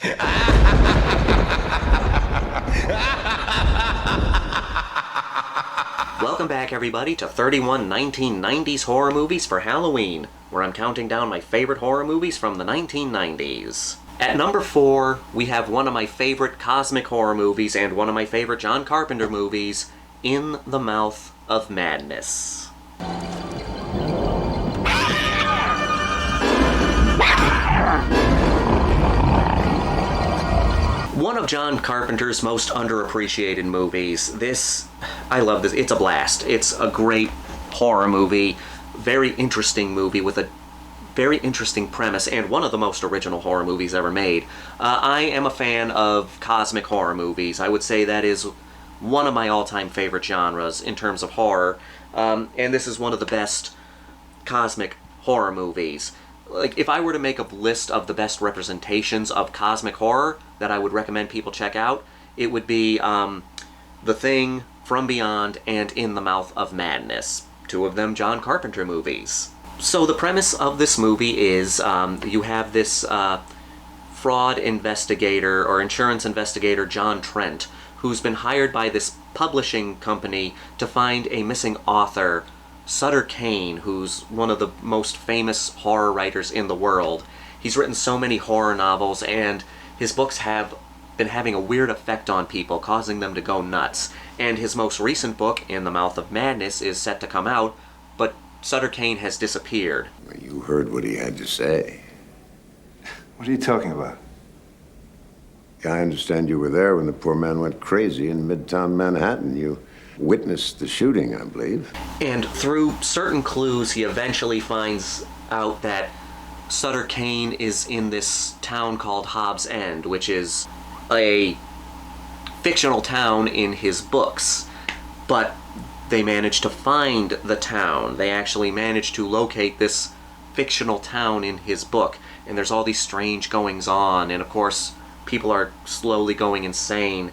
Welcome back, everybody, to 31 1990s horror movies for Halloween, where I'm counting down my favorite horror movies from the 1990s. At number 4, we have one of my favorite cosmic horror movies and one of my favorite John Carpenter movies, In the Mouth of Madness. One of John Carpenter's most underappreciated movies. I love this. It's a blast. It's a great horror movie, very interesting movie with a very interesting premise, and one of the most original horror movies ever made. I am a fan of cosmic horror movies. I would say that is one of my all-time favorite genres in terms of horror, and this is one of the best cosmic horror movies. Like, if I were to make a list of the best representations of cosmic horror that I would recommend people check out, it would be The Thing, From Beyond, and In the Mouth of Madness. Two of them John Carpenter movies. So the premise of this movie is you have this fraud investigator or insurance investigator, John Trent, who's been hired by this publishing company to find a missing author, Sutter Kane, who's one of the most famous horror writers in the world. He's written so many horror novels, and his books have been having a weird effect on people, causing them to go nuts. And his most recent book, In the Mouth of Madness, is set to come out, but Sutter Kane has disappeared. You heard what he had to say. What are you talking about? I understand you were there when the poor man went crazy in Midtown Manhattan. You witnessed the shooting, I believe. And through certain clues, he eventually finds out that Sutter Kane is in this town called Hobbs End, which is a fictional town in his books. But they managed to find the town. They actually managed to locate this fictional town in his book. And there's all these strange goings-on, and of course, people are slowly going insane.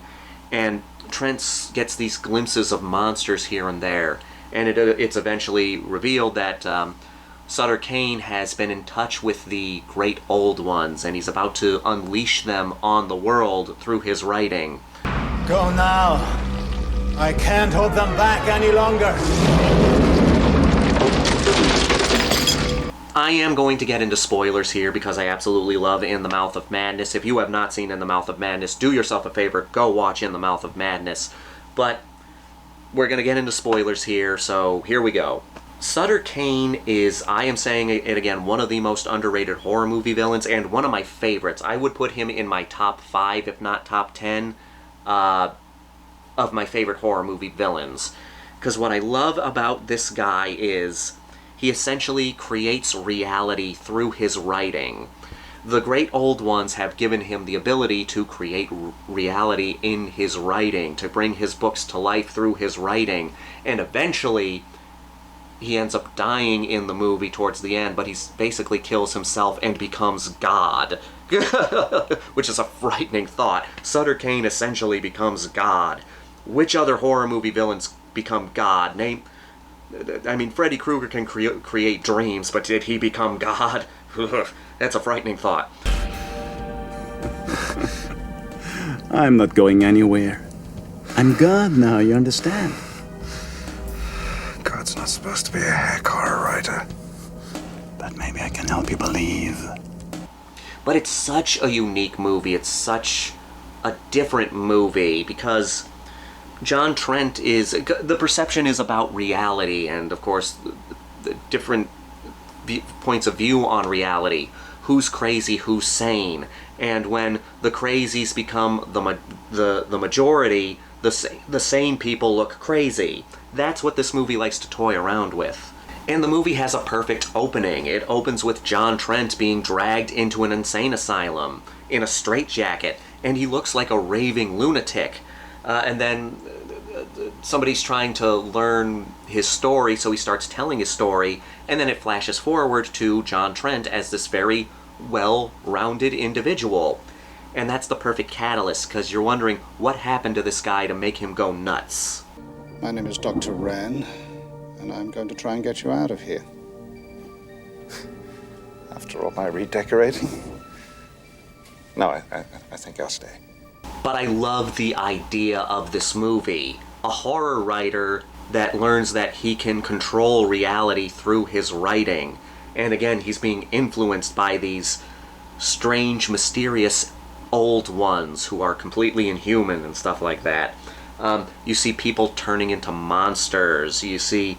And Trent gets these glimpses of monsters here and there, and it's eventually revealed that Sutter Kane has been in touch with the Great Old Ones, and he's about to unleash them on the world through his writing. Go now. I can't hold them back any longer. I am going to get into spoilers here because I absolutely love In the Mouth of Madness. If you have not seen In the Mouth of Madness, do yourself a favor, go watch In the Mouth of Madness. But we're going to get into spoilers here, so here we go. Sutter Kane is, I am saying it again, one of the most underrated horror movie villains and one of my favorites. I would put him in my top 5, if not top 10, of my favorite horror movie villains. Because what I love about this guy is he essentially creates reality through his writing. The Great Old Ones have given him the ability to create reality in his writing, to bring his books to life through his writing, and eventually he ends up dying in the movie towards the end, but he basically kills himself and becomes God. Which is a frightening thought. Sutter Kane essentially becomes God. Which other horror movie villains become God? Freddy Krueger can create dreams, but did he become God? That's a frightening thought. I'm not going anywhere. I'm God now, you understand? God's not supposed to be a hack horror writer. But maybe I can help you believe. But it's such a unique movie. It's such a different movie because John Trent the perception is about reality, and of course the different points of view on reality. Who's crazy, who's sane, and when the crazies become the majority, the sane people look crazy. That's what this movie likes to toy around with. And the movie has a perfect opening. It opens with John Trent being dragged into an insane asylum in a straitjacket, and he looks like a raving lunatic. And then somebody's trying to learn his story, so he starts telling his story, and then it flashes forward to John Trent as this very well-rounded individual. And that's the perfect catalyst, because you're wondering what happened to this guy to make him go nuts. My name is Dr. Wren, and I'm going to try and get you out of here. After all my redecorating? No, I think I'll stay. But I love the idea of this movie. A horror writer that learns that he can control reality through his writing. And again, he's being influenced by these strange, mysterious old ones who are completely inhuman and stuff like that. You see people turning into monsters. You see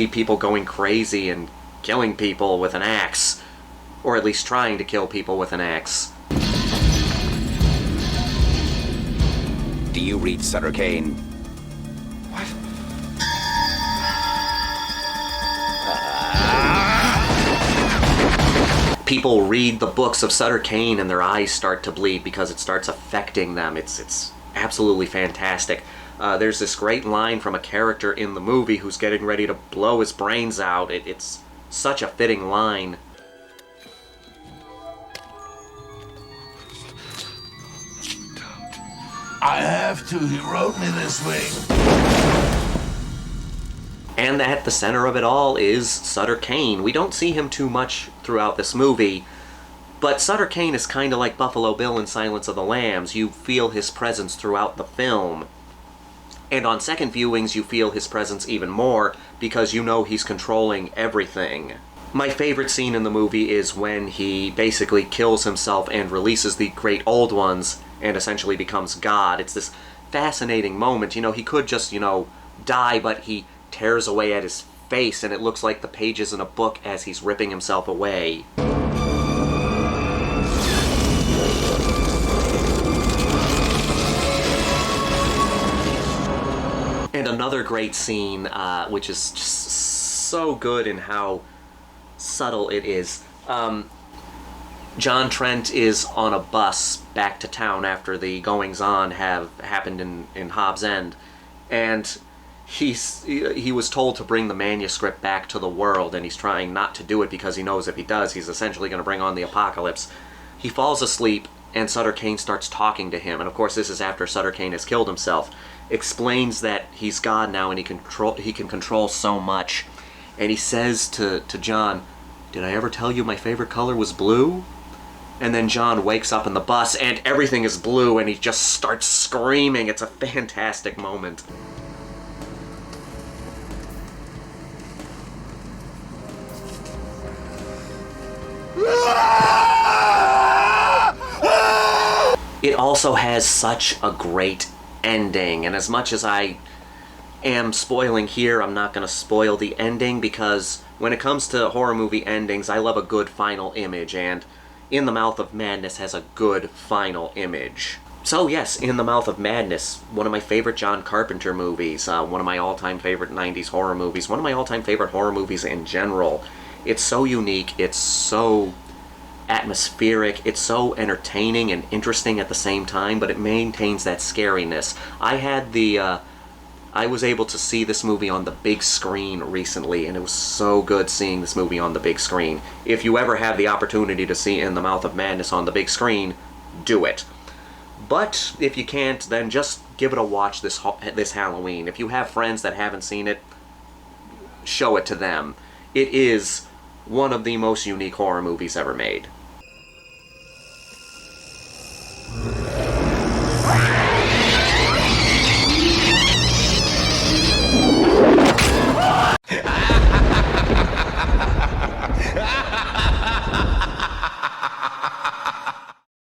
people going crazy and killing people with an axe. Or at least trying to kill people with an axe. Do you read Sutter Kane? What? People read the books of Sutter Kane and their eyes start to bleed because it starts affecting them. It's absolutely fantastic. There's this great line from a character in the movie who's getting ready to blow his brains out. It's such a fitting line. I have to. He wrote me this week. And at the center of it all is Sutter Kane. We don't see him too much throughout this movie, but Sutter Kane is kind of like Buffalo Bill in Silence of the Lambs. You feel his presence throughout the film. And on second viewings, you feel his presence even more because you know he's controlling everything. My favorite scene in the movie is when he basically kills himself and releases the Great Old Ones and essentially becomes God. It's this fascinating moment. You know, he could just, die, but he tears away at his face and it looks like the pages in a book as he's ripping himself away. And another great scene, which is just so good in how subtle it is. John Trent is on a bus back to town after the goings-on have happened in Hobbs End, and he was told to bring the manuscript back to the world, and he's trying not to do it because he knows if he does, he's essentially going to bring on the apocalypse. He falls asleep, and Sutter Kane starts talking to him, and of course this is after Sutter Kane has killed himself. Explains that he's God now and he can control so much, and he says to John, "Did I ever tell you my favorite color was blue?" And then John wakes up in the bus and everything is blue and he just starts screaming. It's a fantastic moment. It also has such a great ending, and as much as I am spoiling here, I'm not going to spoil the ending because when it comes to horror movie endings, I love a good final image, and In the Mouth of Madness has a good final image. So yes, In the Mouth of Madness, one of my favorite John Carpenter movies, one of my all-time favorite 90s horror movies, one of my all-time favorite horror movies in general. It's so unique, it's so atmospheric, it's so entertaining and interesting at the same time, but it maintains that scariness. I was able to see this movie on the big screen recently, and it was so good seeing this movie on the big screen. If you ever have the opportunity to see In the Mouth of Madness on the big screen, do it. But if you can't, then just give it a watch this Halloween. If you have friends that haven't seen it, show it to them. It is one of the most unique horror movies ever made.